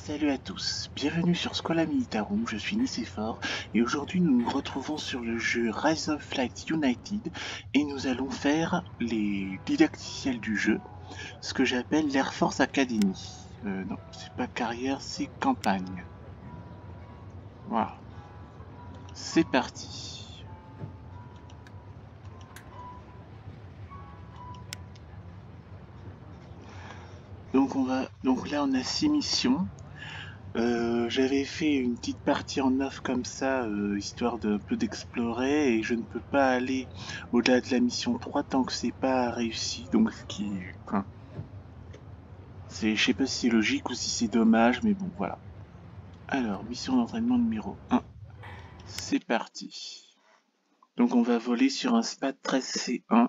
Salut à tous, bienvenue sur Schola Militarum, je suis Nicéphore et aujourd'hui nous nous retrouvons sur le jeu Rise of Flight United et nous allons faire les didacticiels du jeu, ce que j'appelle l'Air Force Academy. Non, c'est pas carrière, c'est campagne. Voilà, c'est parti. Donc là on a 6 missions. J'avais fait une petite partie en off comme ça, histoire de peu d'explorer, et je ne peux pas aller au-delà de la mission 3 tant que c'est pas réussi, donc ce qui est... Enfin, je sais pas si c'est logique ou si c'est dommage, mais bon, voilà. Alors, mission d'entraînement numéro 1, c'est parti. Donc on va voler sur un SPAT 13C1.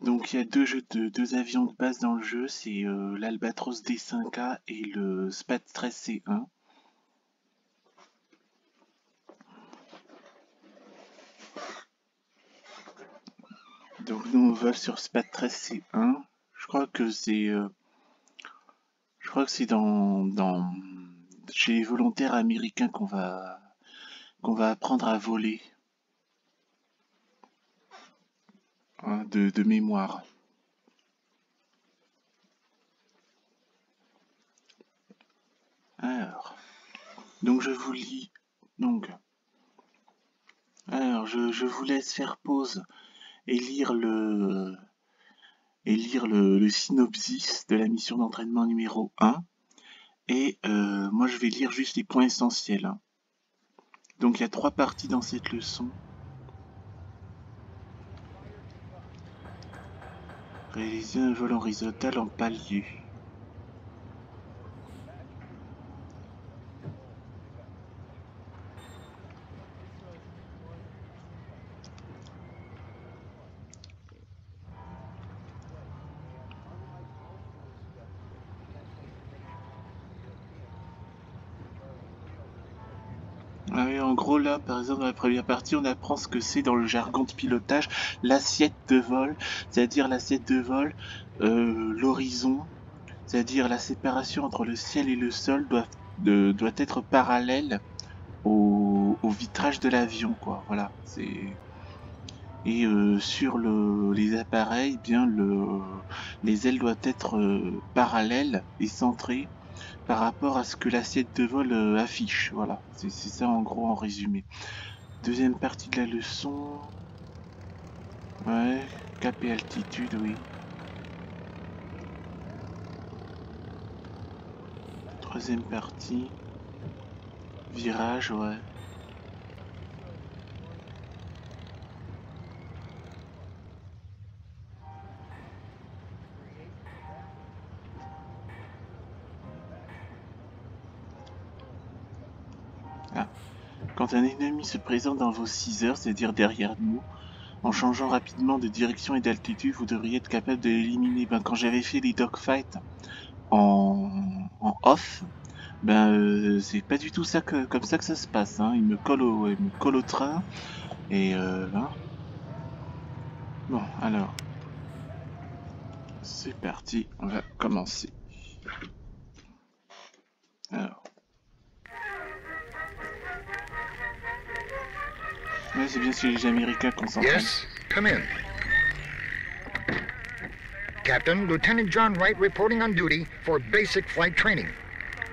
Donc il y a deux avions de base dans le jeu, c'est l'Albatros D5A et le SPAT 13C1. Donc nous on vole sur SPAT 13C1. Je crois que c'est chez les volontaires américains qu'on va apprendre à voler, hein, de mémoire. Alors, donc je vous lis. Donc, alors je vous laisse faire pause et lire le synopsis de la mission d'entraînement numéro 1. Et moi je vais lire juste les points essentiels, hein. Donc il y a 3 parties dans cette leçon. Réaliser un vol horizontal en palier. Ah oui, en gros là, par exemple dans la première partie, on apprend ce que c'est dans le jargon de pilotage, l'assiette de vol, c'est-à-dire l'assiette de vol, l'horizon, c'est-à-dire la séparation entre le ciel et le sol doit être parallèle au vitrage de l'avion, quoi. Voilà, et sur les appareils, bien les ailes doivent être parallèles et centrées par rapport à ce que l'assiette de vol affiche. Voilà, c'est ça en gros en résumé. Deuxième partie de la leçon. Ouais, cap et altitude, oui. Troisième partie. Virage, ouais. Ah. Quand un ennemi se présente dans vos 6 heures, c'est-à-dire derrière nous, en changeant rapidement de direction et d'altitude, vous devriez être capable de l'éliminer. Ben, quand j'avais fait les dogfights en off, ben c'est pas du tout ça comme ça que ça se passe, hein. Il me colle au train et hein. Bon, alors c'est parti, on va commencer. Alors, ouais, c'est bien si les Américains concentrent. Yes, come in. Captain, Lieutenant John Wright reporting on duty for basic flight training.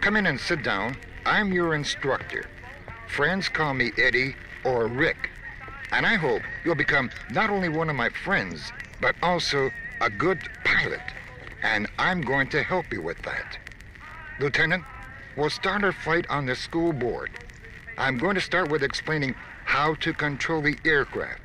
Come in and sit down. I'm your instructor. Friends call me Eddie or Rick. And I hope you'll become not only one of my friends, but also a good pilot. And I'm going to help you with that. Lieutenant, we'll start our flight on the school board. I'm going to start with explaining how to control the aircraft.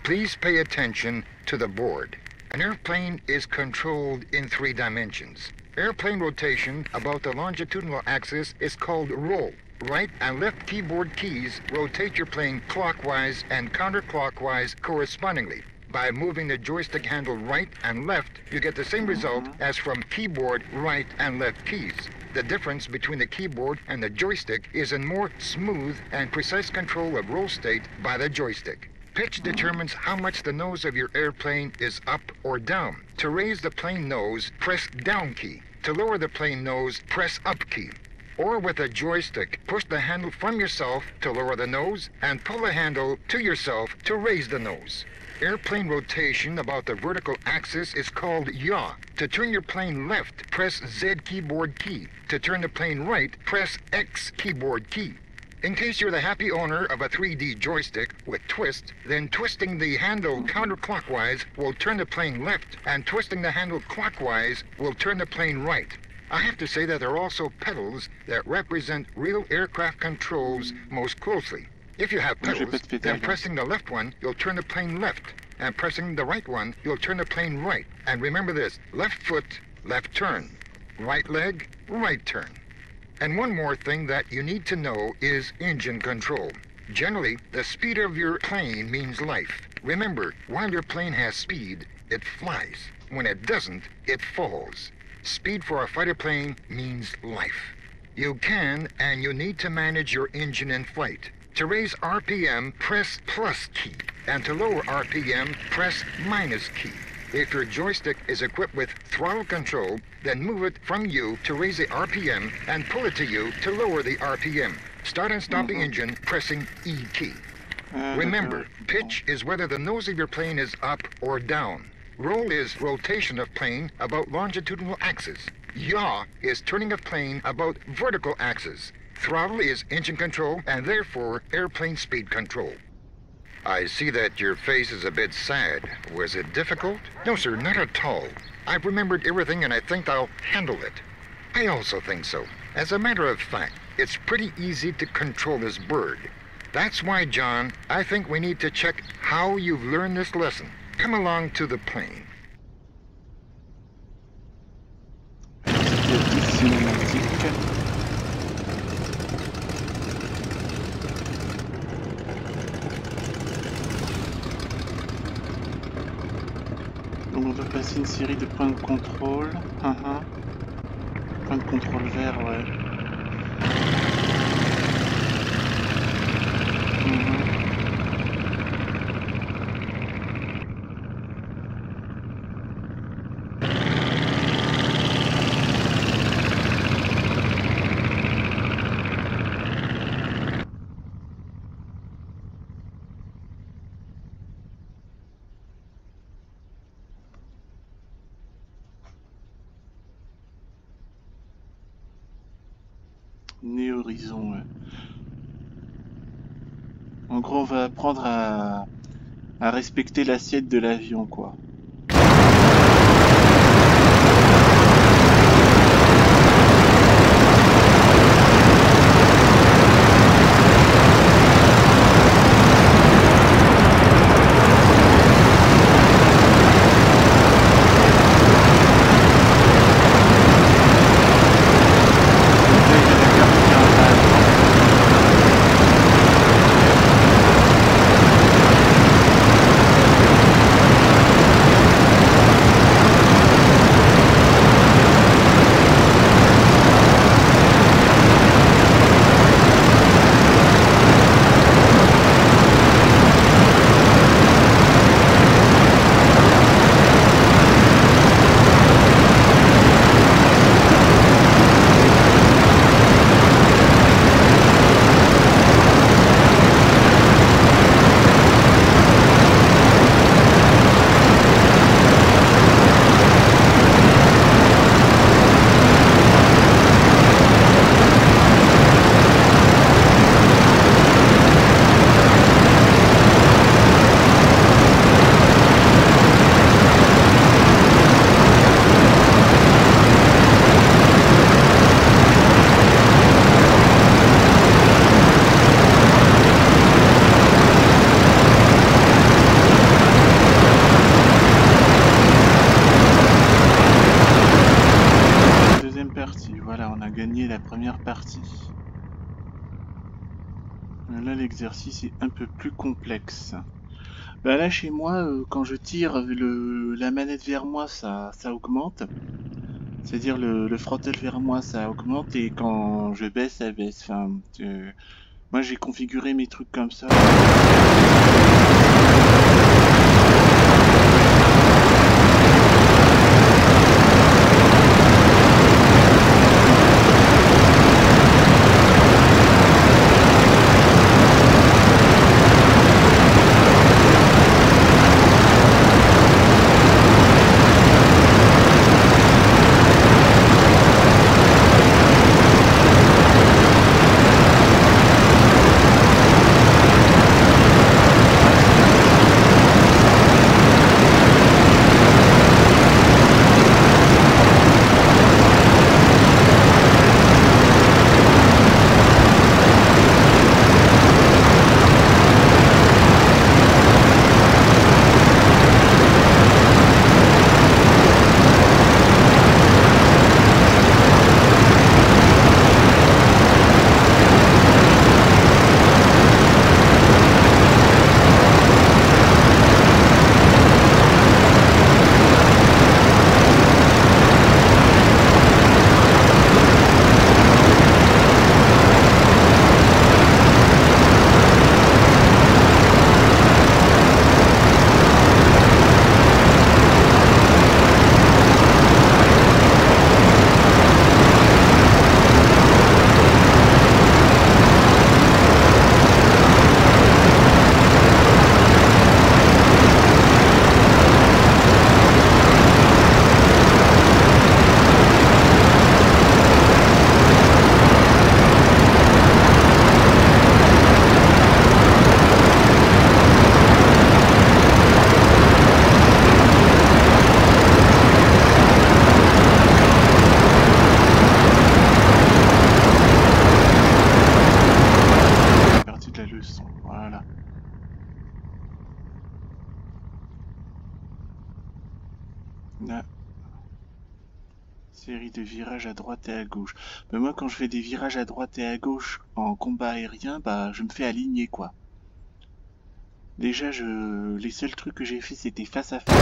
Please pay attention to the board. An airplane is controlled in 3 dimensions. Airplane rotation about the longitudinal axis is called roll. Right and left keyboard keys rotate your plane clockwise and counterclockwise correspondingly. By moving the joystick handle right and left, you get the same result as from keyboard right and left keys. The difference between the keyboard and the joystick is in more smooth and precise control of roll state by the joystick. Pitch determines how much the nose of your airplane is up or down. To raise the plane nose, press down key. To lower the plane nose, press up key. Or with a joystick, push the handle from yourself to lower the nose and pull the handle to yourself to raise the nose. Airplane rotation about the vertical axis is called yaw. To turn your plane left, press Z keyboard key. To turn the plane right, press X keyboard key. In case you're the happy owner of a 3D joystick with twist, then twisting the handle counterclockwise will turn the plane left, and twisting the handle clockwise will turn the plane right. I have to say that there are also pedals that represent real aircraft controls most closely. If you have pedals, then pressing the left one, you'll turn the plane left, and pressing the right one, you'll turn the plane right. And remember this, left foot, left turn, right leg, right turn. And one more thing that you need to know is engine control. Generally, the speed of your plane means life. Remember, while your plane has speed, it flies. When it doesn't, it falls. Speed for a fighter plane means life. You can and you need to manage your engine in flight. To raise RPM, press plus key. And to lower RPM, press minus key. If your joystick is equipped with throttle control, then move it from you to raise the RPM and pull it to you to lower the RPM. Start and stop the engine pressing E key. Remember, pitch is whether the nose of your plane is up or down. Roll is rotation of plane about longitudinal axis. Yaw is turning of plane about vertical axis. Throttle is engine control and therefore airplane speed control. I see that your face is a bit sad. Was it difficult? No, sir, not at all. I've remembered everything and I think I'll handle it. I also think so. As a matter of fact, it's pretty easy to control this bird. That's why, John, I think we need to check how you've learned this lesson. Come along to the plane. Donc on doit passer une série de points de contrôle. Point de contrôle vert, ouais. Horizon, ouais. En gros, on va apprendre à respecter l'assiette de l'avion, quoi. Là, l'exercice est un peu plus complexe. Bah là, chez moi, quand je tire la manette vers moi, ça augmente. C'est-à-dire le throttle vers moi, ça augmente. Et quand je baisse, ça baisse. Enfin, moi, j'ai configuré mes trucs comme ça. Série de virages à droite et à gauche. Mais moi, quand je fais des virages à droite et à gauche en combat aérien, bah, je me fais aligner, quoi. Déjà, les seuls trucs que j'ai fait, c'était face à face.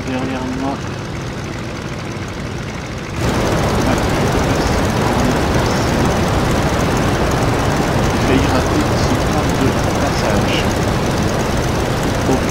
Derrière moi. J'ai failli rater ce point de passage. Ok.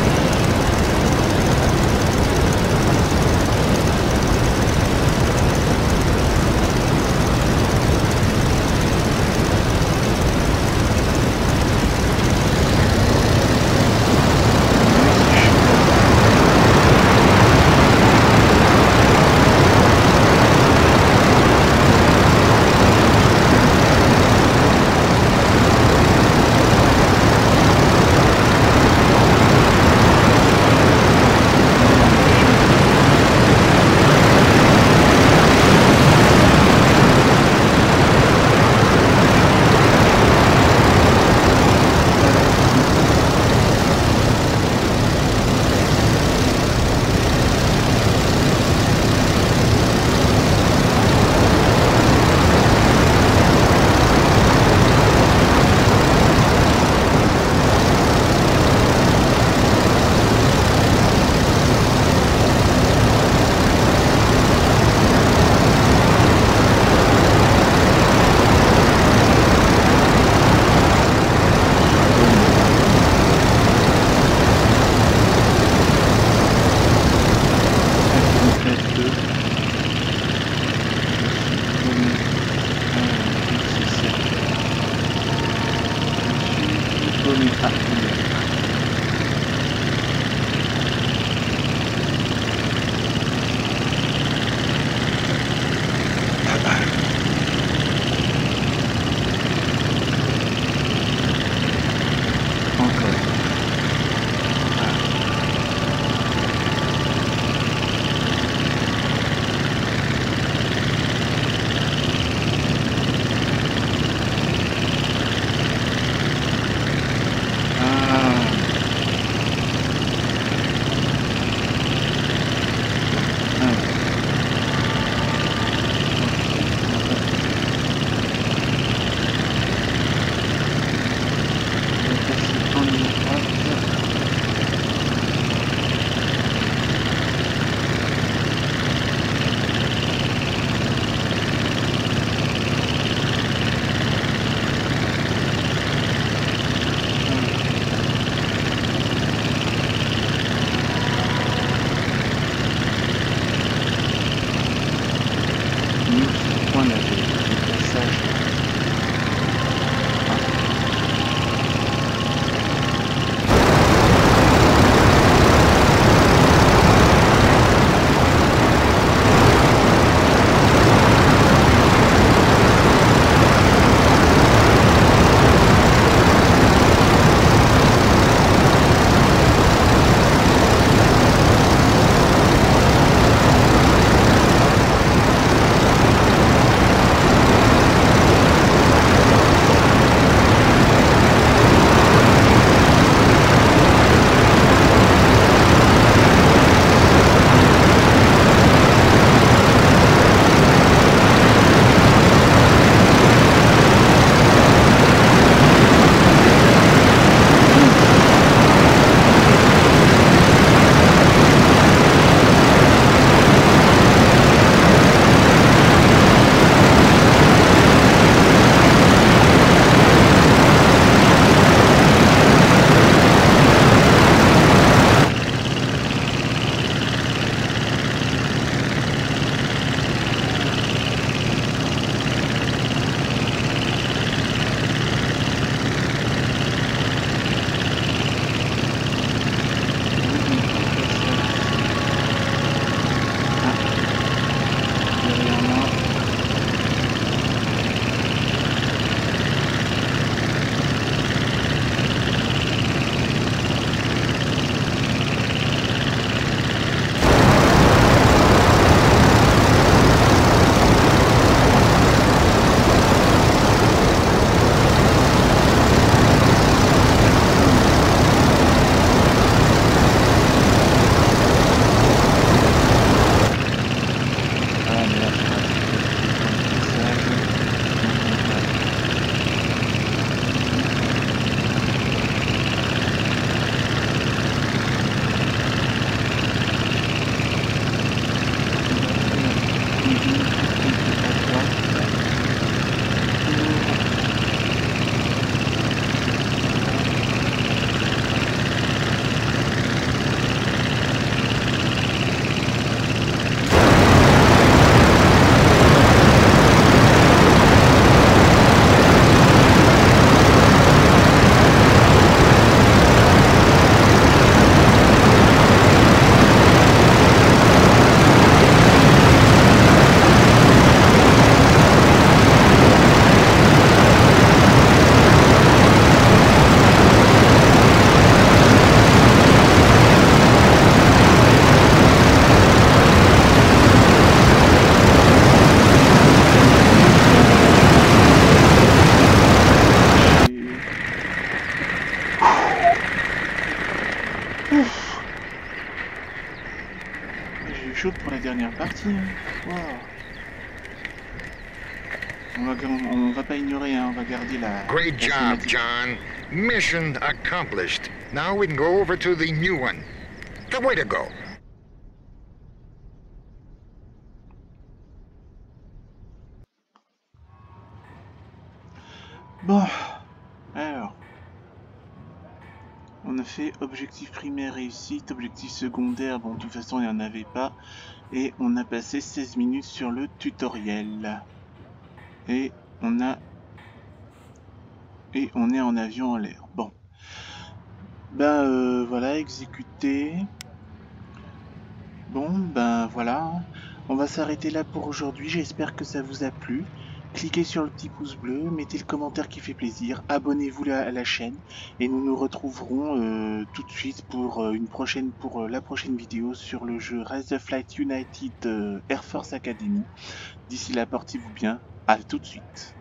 Ouf. J'ai eu chaud pour la dernière partie. Wow. On va pas ignorer, hein, on va garder la... Great la job, cinématique. John. Mission accomplished. Now we can go over to the new one. The way to go. Bon, alors... On a fait objectif primaire réussite, objectif secondaire, bon de toute façon il n'y en avait pas. Et on a passé 16 minutes sur le tutoriel. Et on est en avion en l'air. Bon. Ben voilà, exécuté. Bon, ben voilà. On va s'arrêter là pour aujourd'hui. J'espère que ça vous a plu. Cliquez sur le petit pouce bleu, mettez le commentaire qui fait plaisir, abonnez-vous à la chaîne et nous nous retrouverons tout de suite pour la prochaine vidéo sur le jeu Rise the Flight United Air Force Academy. D'ici là, portez-vous bien. À tout de suite.